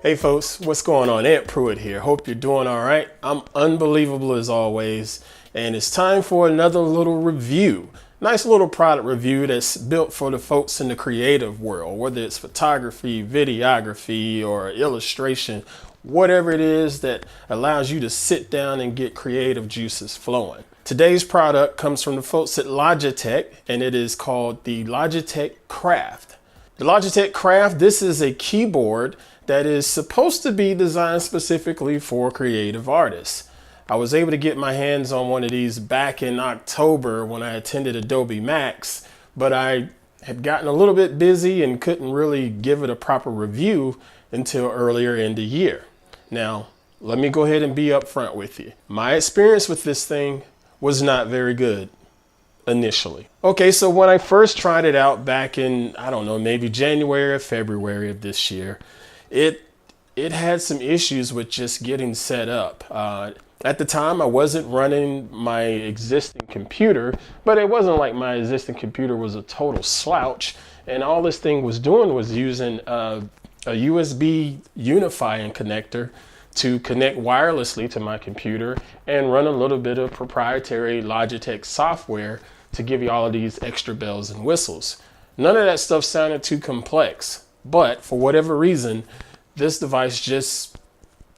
Hey folks, what's going on? Ed Pruitt here. Hope you're doing all right. I'm unbelievable as always, and it's time for another little review. Nice little product review that's built for the folks in the creative world, whether it's photography, videography, or illustration, whatever it is that allows you to sit down and get creative juices flowing. Today's product comes from the folks at Logitech, and it is called the Logitech Craft. The Logitech Craft, this is a keyboard that is supposed to be designed specifically for creative artists. I was able to get my hands on one of these back in October when I attended Adobe Max, but I had gotten a little bit busy and couldn't really give it a proper review until earlier in the year. Now, let me go ahead and be upfront with you. My experience with this thing was not very good initially. Okay, so when I first tried it out back in, I don't know, maybe January or February of this year, it had some issues with just getting set up. At the time, I wasn't running my existing computer, but it wasn't like my existing computer was a total slouch. And all this thing was doing was using a USB unifying connector to connect wirelessly to my computer and run a little bit of proprietary Logitech software to give you all of these extra bells and whistles. None of that stuff sounded too complex, but for whatever reason, this device just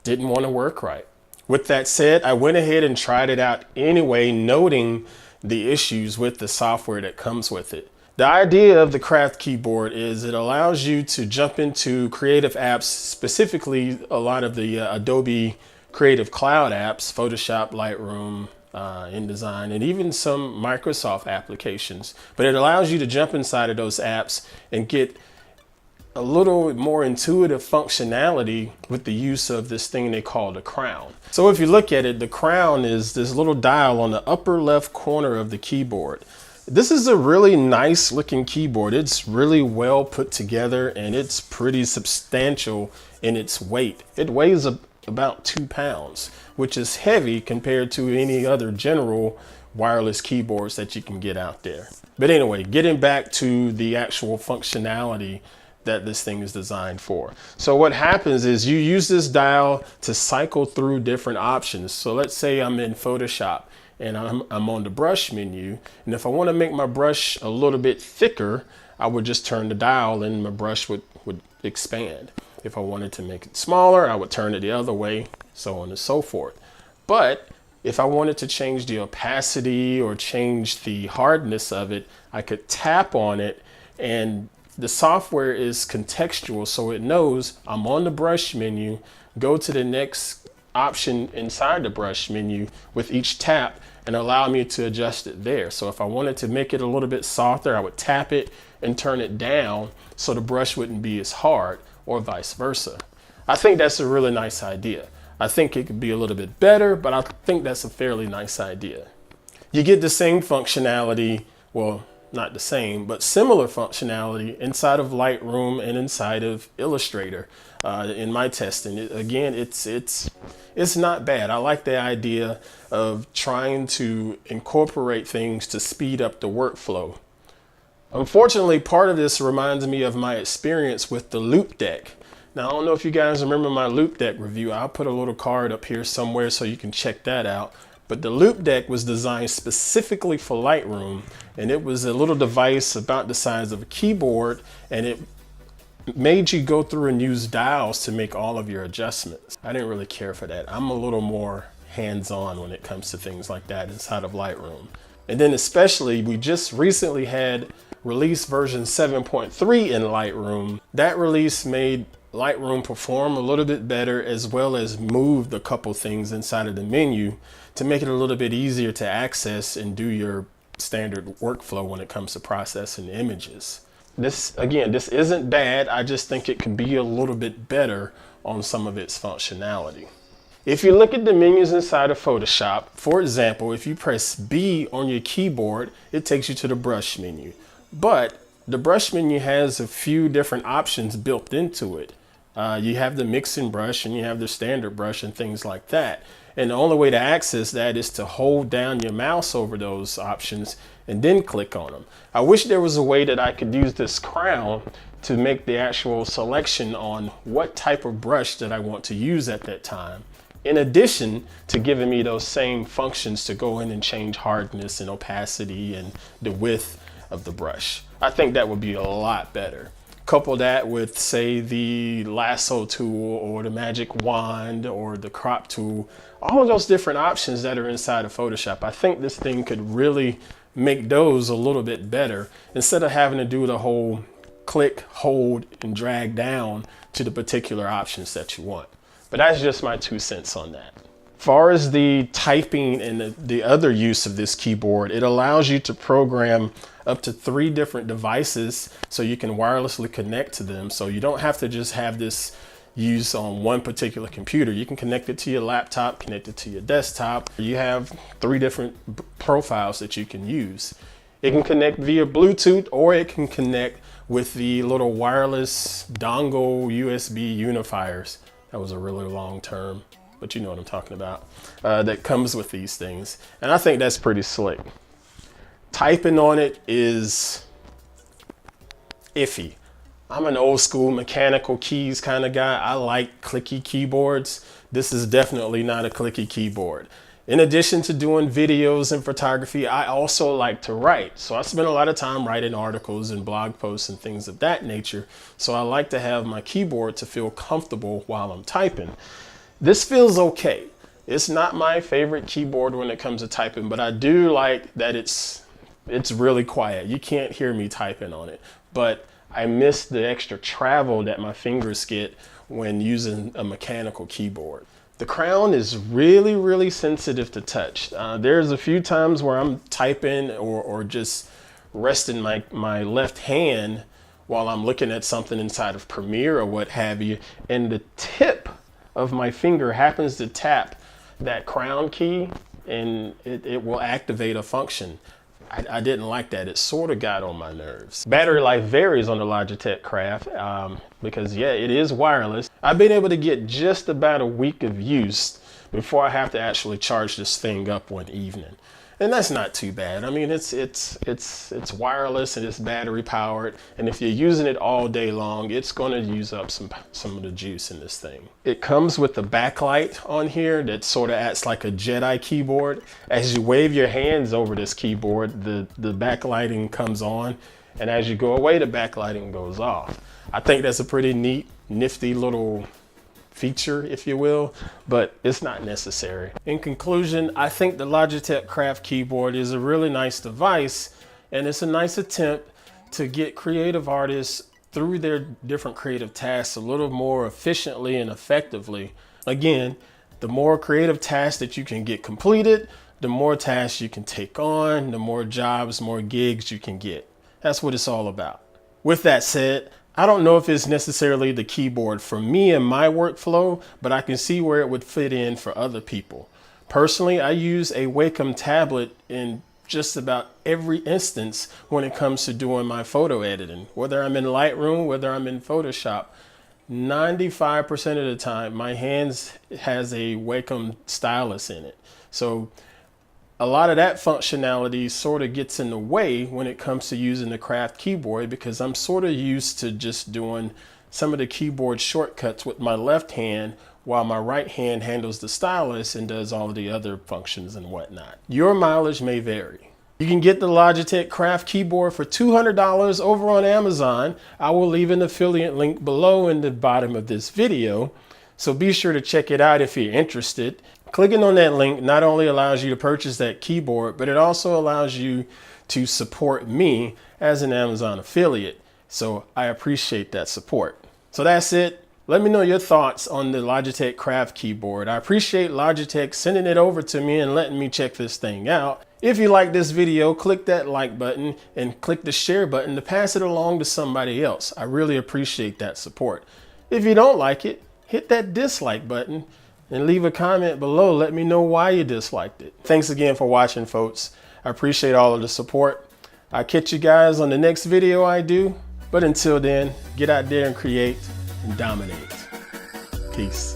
didn't want to work right. With that said, I went ahead and tried it out anyway, noting the issues with the software that comes with it. The idea of the Craft Keyboard is it allows you to jump into creative apps, specifically a lot of the Adobe Creative Cloud apps, Photoshop, Lightroom, InDesign, and even some Microsoft applications. But it allows you to jump inside of those apps and get a little more intuitive functionality with the use of this thing they call the crown. So if you look at it, the crown is this little dial on the upper left corner of the keyboard. This is a really nice looking keyboard. It's really well put together and it's pretty substantial in its weight. It weighs about 2 pounds, which is heavy compared to any other general wireless keyboards that you can get out there. But anyway, getting back to the actual functionality that this thing is designed for. So what happens is you use this dial to cycle through different options. So let's say I'm in Photoshop and I'm on the brush menu, and if I want to make my brush a little bit thicker, I would just turn the dial and my brush would expand. If I wanted to make it smaller, I would turn it the other way, so on and so forth. But if I wanted to change the opacity or change the hardness of it, I could tap on it, and the software is contextual, so it knows I'm on the brush menu, go to the next option inside the brush menu with each tap and allow me to adjust it there. So if I wanted to make it a little bit softer, I would tap it and turn it down so the brush wouldn't be as hard, or vice versa. I think that's a really nice idea. I think it could be a little bit better, but I think that's a fairly nice idea. You get the same functionality, well, not the same, but similar functionality inside of Lightroom and inside of Illustrator. In my testing, again, it's not bad. I like the idea of trying to incorporate things to speed up the workflow. Unfortunately, part of this reminds me of my experience with the Loop Deck. Now, I don't know if you guys remember my Loop Deck review. I'll put a little card up here somewhere so you can check that out. But the Loop Deck was designed specifically for Lightroom, and it was a little device about the size of a keyboard, and it made you go through and use dials to make all of your adjustments. I didn't really care for that. I'm a little more hands-on when it comes to things like that inside of Lightroom. And then especially, we just recently had release version 7.3 in Lightroom. That release made Lightroom perform a little bit better, as well as moved a couple things inside of the menu to make it a little bit easier to access and do your standard workflow when it comes to processing images. This isn't bad. I just think it could be a little bit better on some of its functionality. If you look at the menus inside of Photoshop, for example, if you press B on your keyboard, it takes you to the brush menu. But the brush menu has a few different options built into it. You have the mixing brush and you have the standard brush and things like that. And the only way to access that is to hold down your mouse over those options and then click on them. I wish there was a way that I could use this crown to make the actual selection on what type of brush that I want to use at that time, in addition to giving me those same functions to go in and change hardness and opacity and the width of the brush. I think that would be a lot better. Couple that with, say, the lasso tool or the magic wand or the crop tool, all of those different options that are inside of Photoshop. I think this thing could really make those a little bit better instead of having to do the whole click, hold, and drag down to the particular options that you want. But that's just my 2 cents on that. As far as the typing and the other use of this keyboard, it allows you to program up to 3 different devices so you can wirelessly connect to them. So you don't have to just have this used on one particular computer. You can connect it to your laptop, connect it to your desktop. You have 3 different profiles that you can use. It can connect via Bluetooth, or it can connect with the little wireless dongle USB unifiers. That was a really long term, but you know what I'm talking about. That comes with these things. And I think that's pretty slick. Typing on it is iffy. I'm an old school mechanical keys kind of guy. I like clicky keyboards. This is definitely not a clicky keyboard. In addition to doing videos and photography, I also like to write. So I spend a lot of time writing articles and blog posts and things of that nature. So I like to have my keyboard to feel comfortable while I'm typing. This feels okay. It's not my favorite keyboard when it comes to typing, but I do like that it's really quiet. You can't hear me typing on it, but I miss the extra travel that my fingers get when using a mechanical keyboard. The crown is really, really sensitive to touch. There's a few times where I'm typing or just resting my left hand while I'm looking at something inside of Premiere or what have you, and the tip of my finger happens to tap that crown key and it will activate a function. I didn't like that. It sort of got on my nerves. Battery life varies on the Logitech Craft because yeah, it is wireless. I've been able to get just about a week of use before I have to actually charge this thing up one evening. And that's not too bad. I mean, it's wireless and it's battery powered. And if you're using it all day long, it's going to use up some of the juice in this thing. It comes with a backlight on here that sort of acts like a Jedi keyboard. As you wave your hands over this keyboard, the backlighting comes on. And as you go away, the backlighting goes off. I think that's a pretty neat, nifty little feature, if you will, but it's not necessary. In conclusion, I think the Logitech Craft Keyboard is a really nice device, and it's a nice attempt to get creative artists through their different creative tasks a little more efficiently and effectively. Again, the more creative tasks that you can get completed, the more tasks you can take on, the more jobs, more gigs you can get. That's what it's all about. With that said, I don't know if it's necessarily the keyboard for me and my workflow, but I can see where it would fit in for other people. Personally, I use a Wacom tablet in just about every instance when it comes to doing my photo editing. Whether I'm in Lightroom, whether I'm in Photoshop, 95% of the time, my hands has a Wacom stylus in it. So a lot of that functionality sort of gets in the way when it comes to using the Craft keyboard, because I'm sort of used to just doing some of the keyboard shortcuts with my left hand while my right hand handles the stylus and does all of the other functions and whatnot. Your mileage may vary. You can get the Logitech Craft keyboard for $200 over on Amazon. I will leave an affiliate link below in the bottom of this video, so be sure to check it out if you're interested. Clicking on that link not only allows you to purchase that keyboard, but it also allows you to support me as an Amazon affiliate. So I appreciate that support. So that's it. Let me know your thoughts on the Logitech Craft keyboard. I appreciate Logitech sending it over to me and letting me check this thing out. If you like this video, click that like button and click the share button to pass it along to somebody else. I really appreciate that support. If you don't like it, hit that dislike button and leave a comment below. Let me know why you disliked it. Thanks again for watching, folks. I appreciate all of the support. I'll catch you guys on the next video I do. But until then, get out there and create and dominate. Peace.